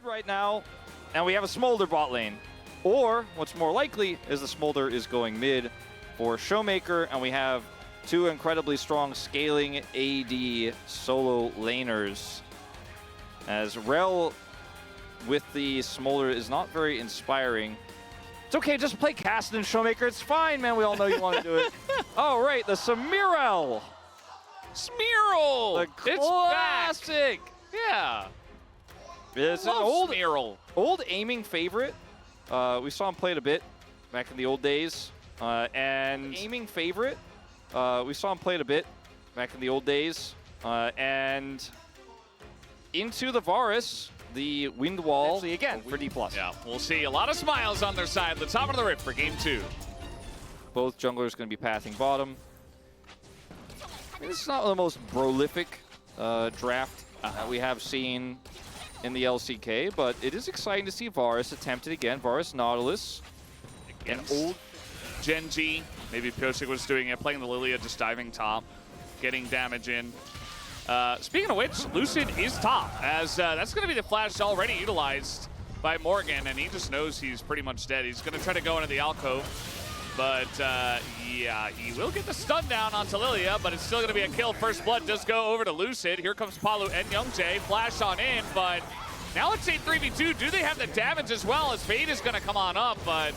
right now, and we have a Smolder bot lane. Or, what's more likely, is the Smolder is going mid for Showmaker, and we have two incredibly strong scaling AD solo laners. As Rel with the Smolder is not very inspiring. It's okay, just play Caston and Showmaker. It's fine, man. We all know you want to do it. Oh, right, the Smearl. Smearl! The classic. Yeah. It's an old aiming favorite. We saw him play it a bit back in the old days. And aiming favorite. We saw him play it a bit back in the old days. And into the Varus, the wind wall. Actually, again, for D+. Yeah, we'll see a lot of smiles on their side. The top of the rift for game 2. Both junglers going to be pathing bottom. I mean, this is not the most prolific draft that we have seen in the LCK, but it is exciting to see Varus attempt it again. Varus Nautilus. An old Genji. Maybe Pyosik was doing it, playing the Lilia, just diving top, getting damage in. Speaking of which, Lucid is top, as that's going to be the flash already utilized by Morgan, and he just knows he's pretty much dead. He's going to try to go into the alcove, but yeah, he will get the stun down onto Lilia, but it's still going to be a kill. First blood does go over to Lucid. Here comes Palu and Youngjae, flash on in, but now it's a 3v2. Do they have the damage as well, as Fade is going to come on up, but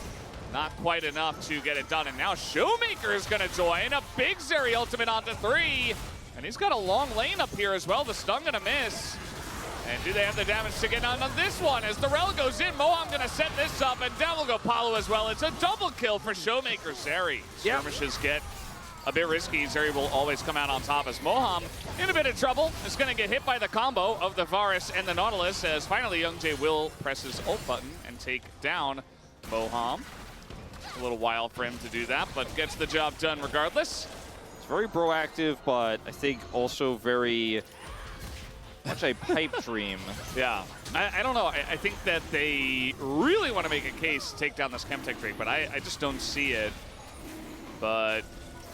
not quite enough to get it done. And now Showmaker is going to join. A big Zeri ultimate onto 3. And he's got a long lane up here as well. The stun going to miss. And do they have the damage to get on this one? As the Rel goes in, Moham going to set this up. And down will go Palu as well. It's a double kill for Showmaker Zeri. Skirmishes get a bit risky. Zeri will always come out on top, as Moham in a bit of trouble. Is going to get hit by the combo of the Varus and the Nautilus, as finally Youngjae will press his ult button and take down Moham. A little while for him to do that, but gets the job done regardless. It's very proactive, but I think also very much a pipe dream. Yeah, I don't know. I think that they really want to make a case to take down this Chemtech Drake, but I just don't see it. But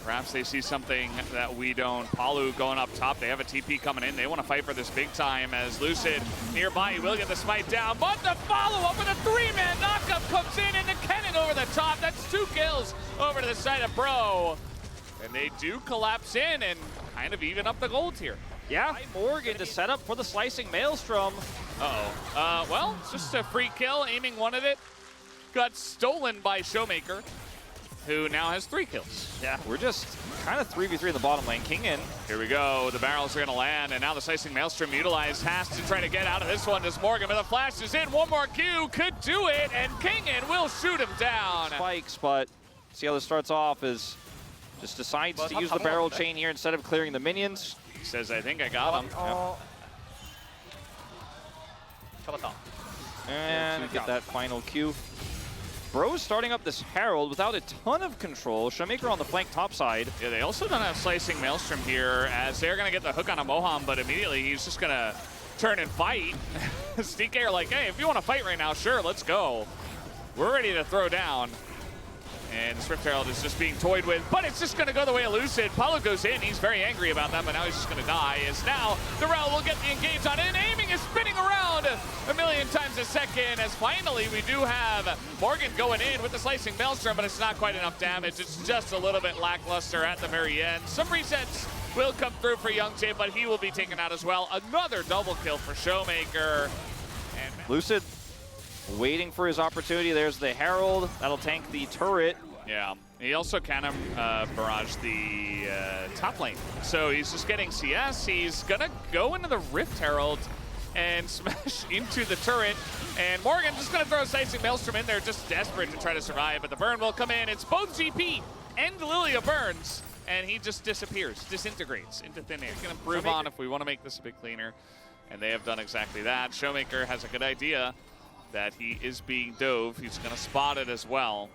perhaps they see something that we don't. Palu going up top. They have a TP coming in. They want to fight for this big time, as Lucid nearby. He will get the smite down, but the follow-up with a 3-man knockup comes in, and the cannon over the top. That's 2 kills over to the side of Bro. And they do collapse in and kind of even up the gold here. Yeah, Morgan to set up for the slicing Maelstrom. Uh-oh. Well, it's just a free kill. Aiming wanted it. Got stolen by Showmaker, who now has 3 kills. Yeah, we're just kind of 3v3 in the bottom lane. King in. Here we go. The barrels are going to land, and now the Slicing Maelstrom utilized. Has to try to get out of this one. Does Morgan, but the flash is in. One more Q. Could do it, and King in will shoot him down. Spikes, but see how this starts off is just decides to use the barrel chain here instead of clearing the minions. He says, I think I got him. And get that final Q. Bro's starting up this Herald without a ton of control. Showmaker on the flank top side. Yeah, they also don't have Slicing Maelstrom here, as they're going to get the hook on a Moham, but immediately he's just going to turn and fight. STK are like, hey, if you want to fight right now, sure, let's go. We're ready to throw down. And Swift Herald is just being toyed with, but it's just going to go the way of Lucid. Palu goes in. He's very angry about that, but now he's just going to die. As now, the Rel will get the engage on it. Aiming is spinning around a million times a second, as finally we do have Morgan going in with the Slicing Maelstrom, but it's not quite enough damage. It's just a little bit lackluster at the very end. Some resets will come through for Youngjae, but he will be taken out as well. Another double kill for Showmaker. And Lucid waiting for his opportunity. There's the Herald. That'll tank the turret. Yeah, he also kind of barraged the top lane. So he's just getting CS. He's going to go into the Rift Herald and smash into the turret. And Morgan just going to throw a Slicing Maelstrom in there, just desperate to try to survive. But the burn will come in. It's both GP and Lilia burns. And he just disappears, disintegrates into thin air. He's going to improve on if we want to make this a bit cleaner. And they have done exactly that. Showmaker has a good idea that he is being dove. He's going to spot it as well.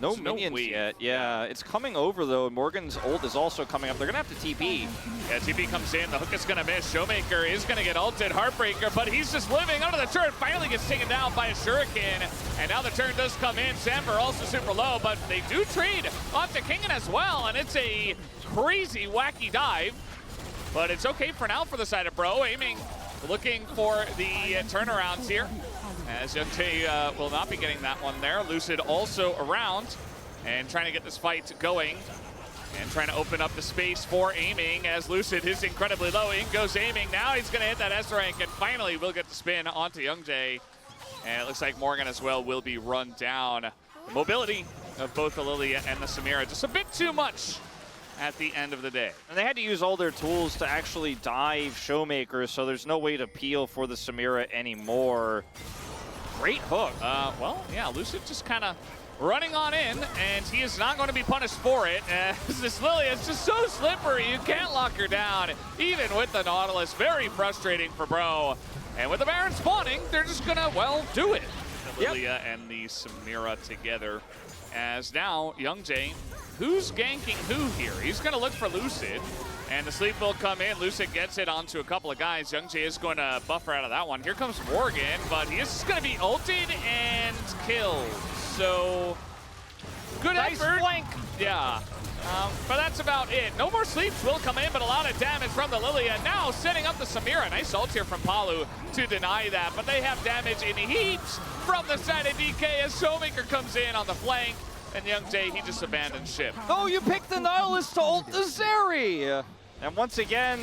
No minions yet. Yeah, it's coming over though. Morgan's ult is also coming up. They're gonna have to TP. Yeah, TP comes in. The hook is gonna miss. Showmaker is gonna get ulted. Heartbreaker, but he's just living under the turret. Finally gets taken down by a shuriken. And now the turn does come in. Samber also super low, but they do trade onto Kingen as well. And it's a crazy, wacky dive. But it's okay for now for the side of Bro. Aiming looking for the turnarounds here, as Youngjae will not be getting that one there. Lucid also around and trying to get this fight going and trying to open up the space for aiming, as Lucid is incredibly low. In goes aiming. Now he's going to hit that S rank, and finally will get the spin onto Youngjae. And it looks like Morgan as well will be run down. The mobility of both the Lilia and the Samira just a bit too much at the end of the day. And they had to use all their tools to actually dive Showmaker, so there's no way to peel for the Samira anymore. Great hook. Well, yeah, Lucid just kind of running on in, and he is not going to be punished for it. This Lilia is just so slippery, you can't lock her down, even with the Nautilus. Very frustrating for Bro. And with the Baron spawning, they're just gonna, well, do it. The Lilia and the Samira together. As now, Youngjae, who's ganking who here? He's gonna look for Lucid, and the sleep will come in. Lucid gets it onto a couple of guys. Youngjae is going to buffer out of that one. Here comes Morgan, but he is gonna be ulted and killed. So, good effort. Flank. Yeah. But that's about it. No more sleeps will come in, but a lot of damage from the Lilia. Now setting up the Samira. Nice ult here from Palu to deny that, but they have damage in heaps from the side of DK as Showmaker comes in on the flank, and Youngjae, he just abandoned ship. Oh, you picked the Nautilus to ult the Zeri! And once again,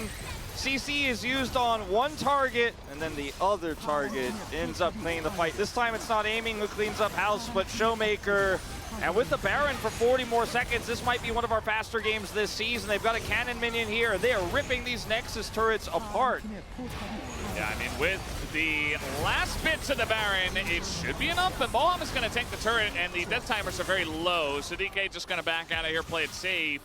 CC is used on one target, and then the other target ends up cleaning the fight. This time it's not aiming who cleans up house, but Showmaker. And with the Baron for 40 more seconds, this might be one of our faster games this season. They've got a cannon minion here. They are ripping these Nexus turrets apart. Yeah, I mean, with the last bits of the Baron, it should be enough. And Boham is going to take the turret, and the death timers are very low. So DK just going to back out of here, play it safe.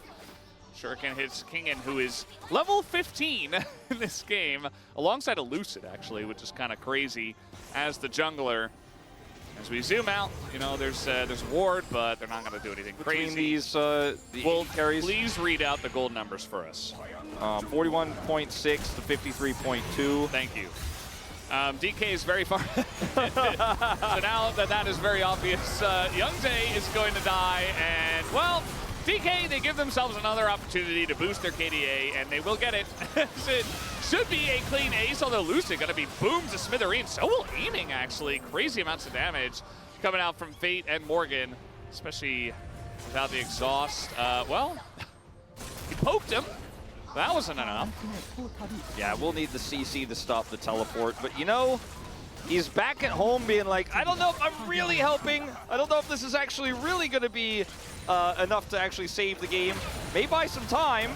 Shuriken hits Kingen, who is level 15 in this game, alongside a Lucid, actually, which is kind of crazy as the jungler. As we zoom out, you know, there's ward, but they're not going to do anything crazy. Between these the carries. Please read out the gold numbers for us. 41.6 to 53.2. Thank you. DK is very far. So now that is very obvious, Youngjae is going to die, and, well, DK, they give themselves another opportunity to boost their KDA, and they will get it. It should be a clean ace, although Lucid going to be boomed to smithereens. So will aiming, actually. Crazy amounts of damage coming out from Fate and Morgan, especially without the exhaust. Well, he poked him. That wasn't enough. Yeah, we'll need the CC to stop the teleport, but you know, he's back at home being like, I don't know if I'm really helping. I don't know if this is actually really going to be enough to actually save the game. May buy some time,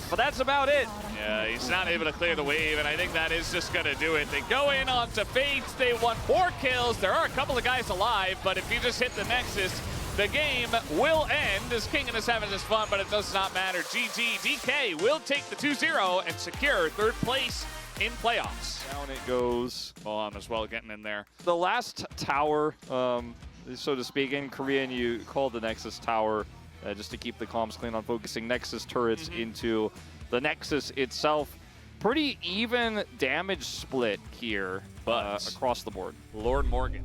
but that's about it. Yeah, he's not able to clear the wave, and I think that is just going to do it. They go in onto Fate. They want 4 kills. There are a couple of guys alive, but if you just hit the Nexus, the game will end as Kingen is having his fun, but it does not matter. GG. DK will take the 2-0 and secure 3rd place in playoffs. Down it goes. Boham as well getting in there. The last tower, so to speak, in Korean you call the Nexus tower, just to keep the comms clean on focusing Nexus turrets into the Nexus itself. Pretty even damage split here, but across the board. Lord Morgan